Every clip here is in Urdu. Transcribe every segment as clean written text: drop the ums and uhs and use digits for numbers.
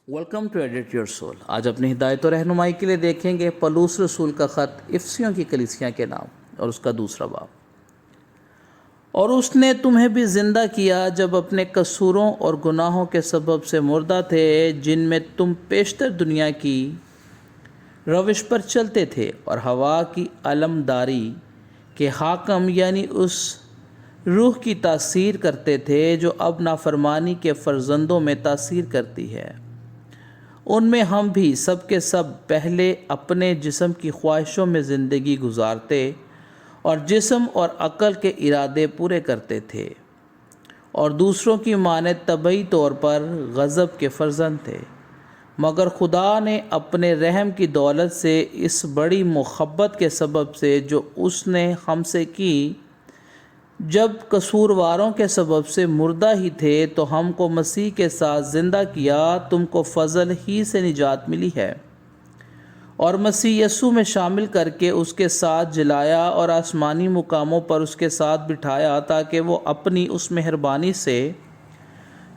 Welcome to edit your soul. آج اپنی ہدایت و رہنمائی کے لیے دیکھیں گے پولس رسول کا خط افسیوں کی کلیسیاں کے نام اور اس کا دوسرا باب۔ اور اس نے تمہیں بھی زندہ کیا جب اپنے قصوروں اور گناہوں کے سبب سے مردہ تھے، جن میں تم پیشتر دنیا کی روش پر چلتے تھے اور ہوا کی علمداری کے حاکم یعنی اس روح کی تاثیر کرتے تھے جو اب نافرمانی کے فرزندوں میں تاثیر کرتی ہے۔ ان میں ہم بھی سب کے سب پہلے اپنے جسم کی خواہشوں میں زندگی گزارتے اور جسم اور عقل کے ارادے پورے کرتے تھے، اور دوسروں کی مانند طبعی طور پر غضب کے فرزند تھے۔ مگر خدا نے اپنے رحم کی دولت سے اس بڑی محبت کے سبب سے جو اس نے ہم سے کی، جب قصورواروں کے سبب سے مردہ ہی تھے تو ہم کو مسیح کے ساتھ زندہ کیا۔ تم کو فضل ہی سے نجات ملی ہے اور مسیح یسوع میں شامل کر کے اس کے ساتھ جلایا اور آسمانی مقاموں پر اس کے ساتھ بٹھایا، تاکہ وہ اپنی اس مہربانی سے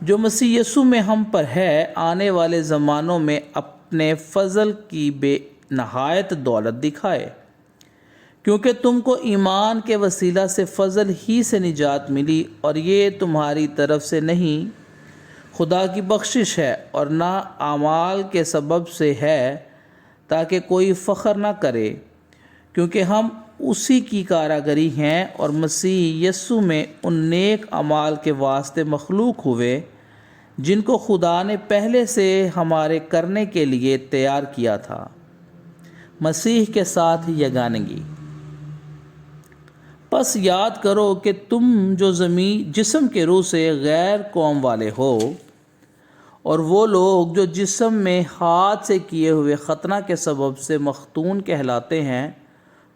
جو مسیح یسوع میں ہم پر ہے، آنے والے زمانوں میں اپنے فضل کی بے نہایت دولت دکھائے۔ کیونکہ تم کو ایمان کے وسیلہ سے فضل ہی سے نجات ملی، اور یہ تمہاری طرف سے نہیں، خدا کی بخشش ہے، اور نہ اعمال کے سبب سے ہے، تاکہ کوئی فخر نہ کرے۔ کیونکہ ہم اسی کی کاراگری ہیں اور مسیح یسوع میں ان نیک اعمال کے واسطے مخلوق ہوئے جن کو خدا نے پہلے سے ہمارے کرنے کے لیے تیار کیا تھا۔ مسیح کے ساتھ یگانگی۔ پس یاد کرو کہ تم جو جسم کے روح سے غیر قوم والے ہو، اور وہ لوگ جو جسم میں ہاتھ سے کیے ہوئے ختنہ کے سبب سے مختون کہلاتے ہیں،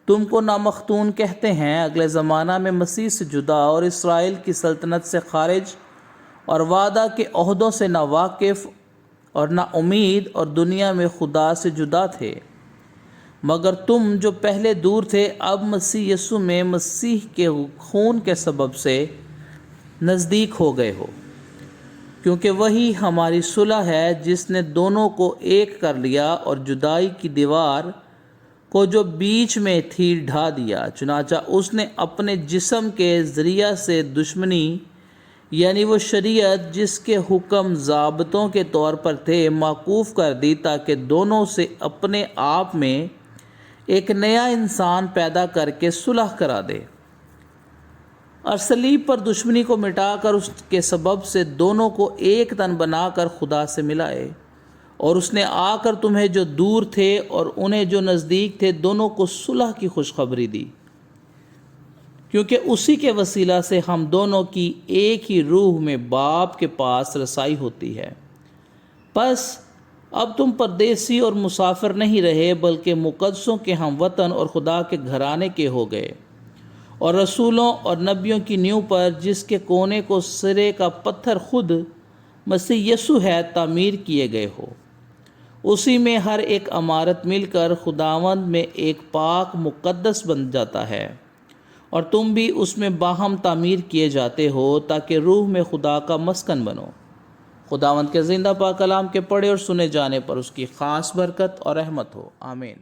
تم کو نامختون کہتے ہیں، اگلے زمانہ میں مسیح سے جدا اور اسرائیل کی سلطنت سے خارج اور وعدہ کے عہدوں سے نا واقف اور نا امید اور دنیا میں خدا سے جدا تھے۔ مگر تم جو پہلے دور تھے، اب مسیح یسوع میں مسیح کے خون کے سبب سے نزدیک ہو گئے ہو، کیونکہ وہی ہماری صلح ہے، جس نے دونوں کو ایک کر لیا اور جدائی کی دیوار کو جو بیچ میں تھی ڈھا دیا۔ چنانچہ اس نے اپنے جسم کے ذریعہ سے دشمنی یعنی وہ شریعت جس کے حکم ضابطوں کے طور پر تھے موقوف کر دی، تاکہ دونوں سے اپنے آپ میں ایک نیا انسان پیدا کر کے صلح کرا دے، اور صلیب پر دشمنی کو مٹا کر اس کے سبب سے دونوں کو ایک تن بنا کر خدا سے ملائے۔ اور اس نے آ کر تمہیں جو دور تھے اور انہیں جو نزدیک تھے دونوں کو صلح کی خوشخبری دی، کیونکہ اسی کے وسیلہ سے ہم دونوں کی ایک ہی روح میں باپ کے پاس رسائی ہوتی ہے۔ پس اب تم پردیسی اور مسافر نہیں رہے، بلکہ مقدسوں کے ہم وطن اور خدا کے گھرانے کے ہو گئے، اور رسولوں اور نبیوں کی نیو پر، جس کے کونے کو سرے کا پتھر خود مسیح یسوع ہے، تعمیر کیے گئے ہو۔ اسی میں ہر ایک عمارت مل کر خداوند میں ایک پاک مقدس بن جاتا ہے، اور تم بھی اس میں باہم تعمیر کیے جاتے ہو، تاکہ روح میں خدا کا مسکن بنو۔ خداوند کے زندہ پاک کلام کے پڑھے اور سنے جانے پر اس کی خاص برکت اور رحمت ہو، آمین۔